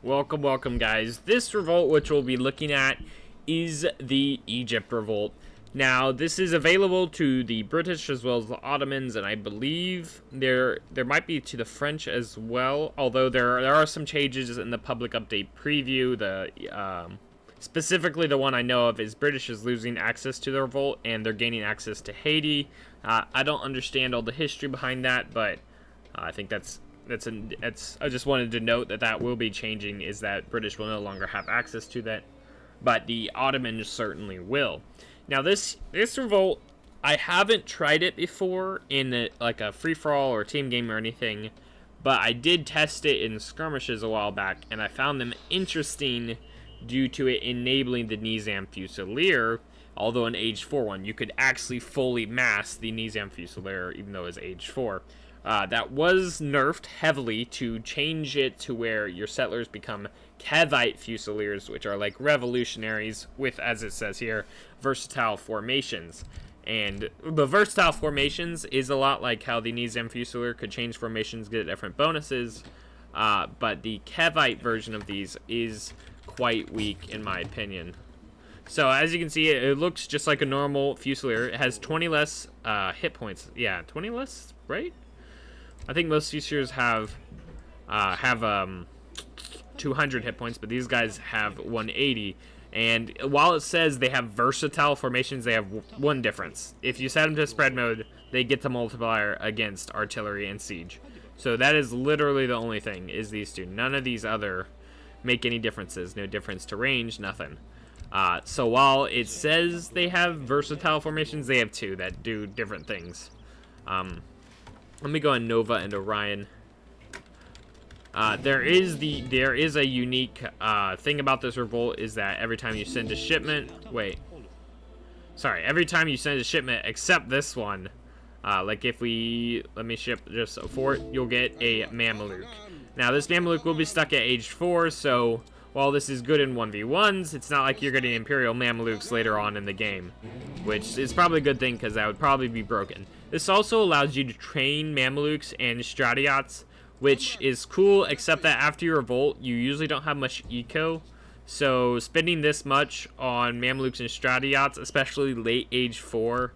Welcome guys. This revolt which we'll be looking at is the Egypt revolt. Now this is available to the British as well as the Ottomans, and I believe there might be to the French as well, although there are some changes in the public update preview. Specifically the one I know of is British is losing access to the revolt and they're gaining access to Haiti. I don't understand all the history behind that, but I think I just wanted to note that will be changing, is that British will no longer have access to that, but the Ottomans certainly will. Now this revolt, I haven't tried it before in like a free-for-all or team game or anything, but I did test it in skirmishes a while back, and I found them interesting due to it enabling the Nizam Fusilier. Although an age 4 one, you could actually fully mass the Nizam Fusilier even though it's age 4. That was nerfed heavily to change it to where your settlers become Kevite Fusiliers, which are like revolutionaries with, as it says here, versatile formations. And the versatile formations is a lot like how the Nizam Fusilier could change formations, get different bonuses. But the Kevite version of these is quite weak in my opinion. So as you can see, it looks just like a normal Fusilier. It has 20 less hit points. Yeah, 20 less, right? I think most Fusiliers have 200 hit points, but these guys have 180. And while it says they have versatile formations, they have one difference. If you set them to spread mode, they get the multiplier against artillery and siege. So that is literally the only thing, is these two. None of these other make any differences. No difference to range, nothing. So while it says they have versatile formations, they have two that do different things. Let me go on Nova and Orion. There is a unique thing about this revolt, is that every time you send a shipment, every time you send a shipment except this one, like if let me ship just a fort, you'll get a Mameluke. Now this Mameluke will be stuck at age 4, so while this is good in 1v1s, it's not like you're getting Imperial Mamelukes later on in the game, which is probably a good thing because that would probably be broken. This also allows you to train Mamelukes and Stratiots, which is cool, except that after your revolt, you usually don't have much eco. So spending this much on Mamelukes and Stratiots, especially late age 4,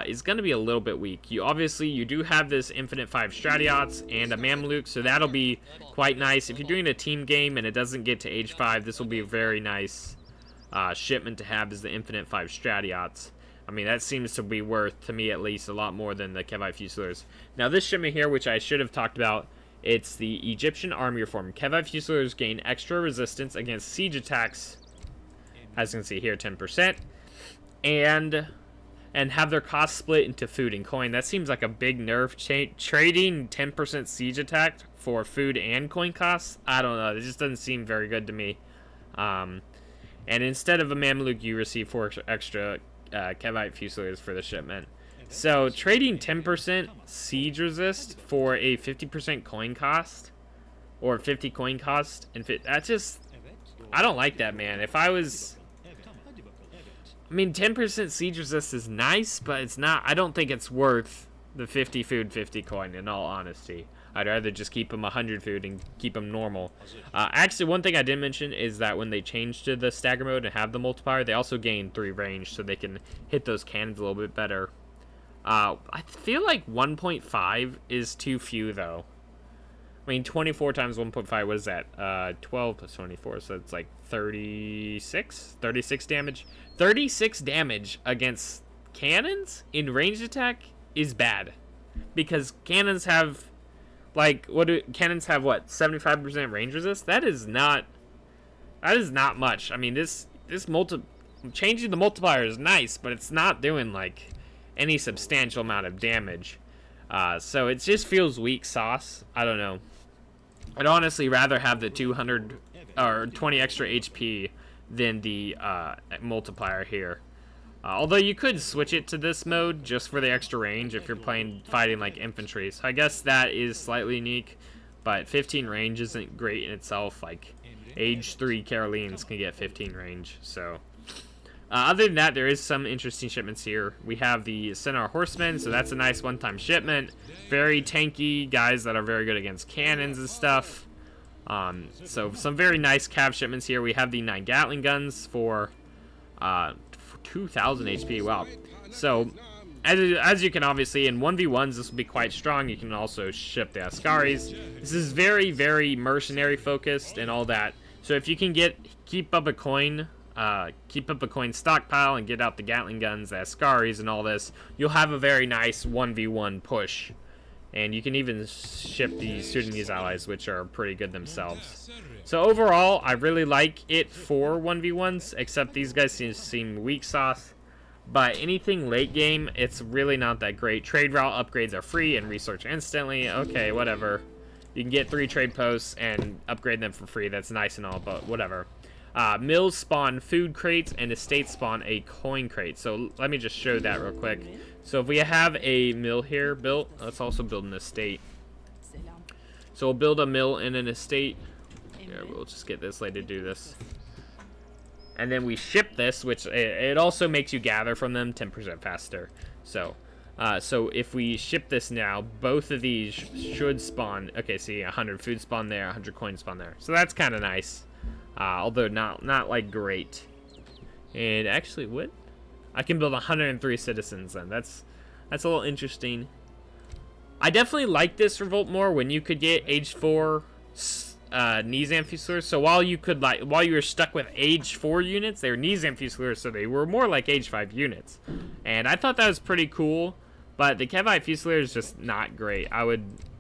is going to be a little bit weak. You do have this infinite 5 Stratiots and a Mameluke, so that'll be quite nice. If you're doing a team game and it doesn't get to age 5, this will be a very nice shipment to have, is the infinite 5 Stratiots. I mean, that seems to be worth, to me at least, a lot more than the Kevite Fusiliers. Now this shipment here, which I should have talked about, it's the Egyptian army reform. Kevite Fusiliers gain extra resistance against siege attacks, as you can see here, 10%, and have their costs split into food and coin. That seems like a big nerf. Trading 10% siege attack for food and coin costs, I don't know, it just doesn't seem very good to me. And instead of a Mameluke, you receive 4 extra Kevite Fusiliers for the shipment. So trading 10% siege resist for a 50% coin cost, or 50 coin cost, and I don't like that, man. I mean, 10% siege resist is nice, but it's not. I don't think it's worth the 50 food, 50 coin, in all honesty. I'd rather just keep them 100 food and keep them normal. Actually, one thing I didn't mention is that when they changed to the stagger mode and have the multiplier, they also gain 3 range, so they can hit those cannons a little bit better. I feel like 1.5 is too few, though. I mean, 24 times 1.5, what is that? 12 plus 24, so it's like 36 damage. 36 damage against cannons in ranged attack is bad, because cannons have, cannons have what, 75% range resist? That is not much. I mean, changing the multiplier is nice, but it's not doing like any substantial amount of damage. So it just feels weak sauce. I don't know. I'd honestly rather have the 200 or 20 extra HP than the multiplier here. Although you could switch it to this mode just for the extra range if you're fighting like infantry. So I guess that is slightly unique, but 15 range isn't great in itself. Like age 3 Carolines can get 15 range. So other than that, there is some interesting shipments here. We have the Centaur Horsemen, so that's a nice one-time shipment. Very tanky guys that are very good against cannons and stuff. So some very nice cav shipments here. We have the 9 Gatling guns for 2,000 HP. Wow. So as you can obviously, in 1v1s, this will be quite strong. You can also ship the Ascaris. This is very, very mercenary focused and all that. So if you can keep up a coin stockpile and get out the Gatling guns, the Ascaris, and all this, you'll have a very nice 1v1 push. And you can even ship the Sudanese allies, which are pretty good themselves. So overall, I really like it for 1v1s, except these guys seem weak sauce. But anything late game, it's really not that great. Trade route upgrades are free and research instantly. Okay, whatever. You can get 3 trade posts and upgrade them for free. That's nice and all, but whatever. Mills spawn food crates and estates spawn a coin crate. So let me just show that real quick. So if we have a mill here built, let's also build an estate. So we'll build a mill and an estate. Here, we'll just get this lady to do this. And then we ship this, which it also makes you gather from them 10% faster. So if we ship this now, both of these should spawn. Okay, see, 100 food spawn there, 100 coin spawn there. So that's kind of nice, although not like great. And actually, what? I can build 103 citizens then. That's a little interesting. I definitely like this Revolt more when you could get age 4 Nizam Fusiliers. So while you were stuck with age 4 units, they were Nizam Fusiliers, so they were more like age 5 units. And I thought that was pretty cool, but the Kevite Fusilier is just not great.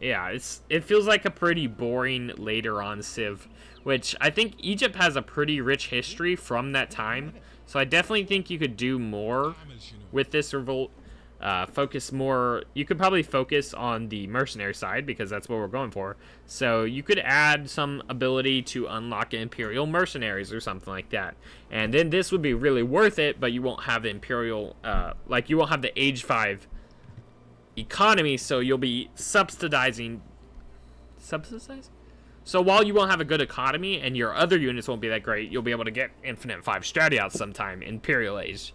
It feels like a pretty boring later on civ, which I think Egypt has a pretty rich history from that time. So I definitely think you could do more with this Revolt. Focus more. You could probably focus on the mercenary side because that's what we're going for. So you could add some ability to unlock Imperial mercenaries or something like that. And then this would be really worth it, but you won't have the Imperial, you won't have the age 5 economy, so you'll be subsidizing? So while you won't have a good economy and your other units won't be that great, you'll be able to get Infinite 5 Strati out sometime, Imperial Age.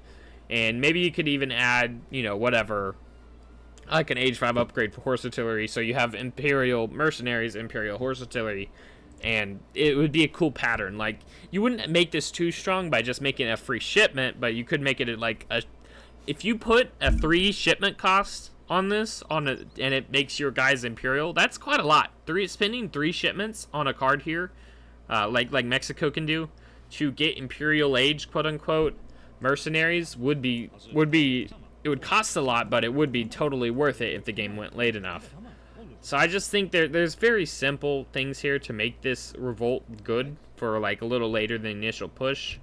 And maybe you could even add, whatever, like an age 5 upgrade for horse artillery, so you have Imperial mercenaries, Imperial horse artillery, and it would be a cool pattern. Like, you wouldn't make this too strong by just making a free shipment, but you could make it like if you put a 3 shipment cost on this and it makes your guys Imperial, that's quite a lot. Spending 3 shipments on a card here, like Mexico can do, to get Imperial Age, quote unquote, mercenaries it would cost a lot, but it would be totally worth it if the game went late enough. So I just think there's very simple things here to make this Revolt good for like a little later than the initial push.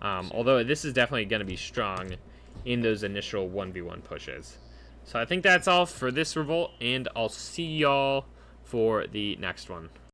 Although this is definitely going to be strong in those initial 1v1 pushes. So I think that's all for this Revolt, and I'll see y'all for the next one.